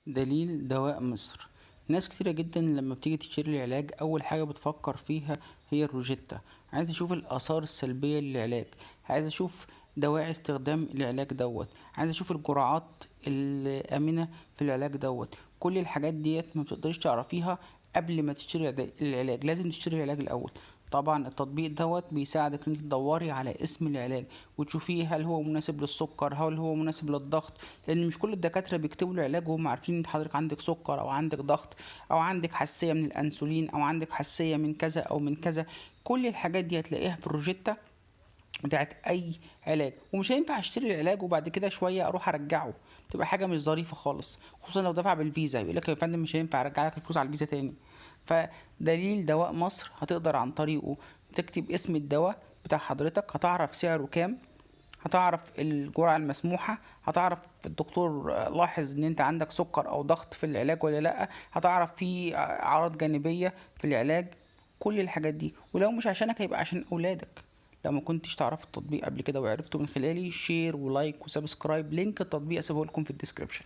دليل دواء مصر. ناس كتيرة جدا لما بتيجي تشتري العلاج أول حاجة بتفكر فيها هي الروجيتا. عايز أشوف الآثار السلبية للعلاج، عايز أشوف دواعي استخدام العلاج دوت، عايز أشوف الجرعات الآمنة في العلاج دوت. كل الحاجات ديت ما بتقدرش تعرفيها قبل ما تشتري العلاج، لازم تشتري العلاج الأول. طبعا التطبيق دوت بيساعدك انك تدوري على اسم العلاج وتشوفيه هل هو مناسب للسكر، هل هو مناسب للضغط، لان مش كل الدكاتره بيكتبوا له علاج وهم عارفين ان حضرتك عندك سكر او عندك ضغط او عندك حساسيه من الانسولين او عندك حساسيه من كذا او من كذا. كل الحاجات دي هتلاقيها في الروجيتا بتاعت اي علاج، ومش هينفع اشتري العلاج وبعد كده شويه اروح ارجعه. تبقى حاجه مش ظريفه خالص، خصوصا لو دفع بالفيزا يقول لك يا فندم مش هينفع ارجع لك الفلوس على الفيزا تاني. فدليل دواء مصر هتقدر عن طريقه تكتب اسم الدواء بتاع حضرتك، هتعرف سعره كام، هتعرف الجرعة المسموحة، هتعرف الدكتور لاحظ ان انت عندك سكر او ضغط في العلاج ولا لا، هتعرف في اعراض جانبية في العلاج. كل الحاجات دي، ولو مش عشانك هيبقى عشان اولادك. لو ما كنتش تعرف التطبيق قبل كده وعرفته من خلالي، شير ولايك وسبسكرايب. لينك التطبيق اسيبه لكم في الديسكريبشن.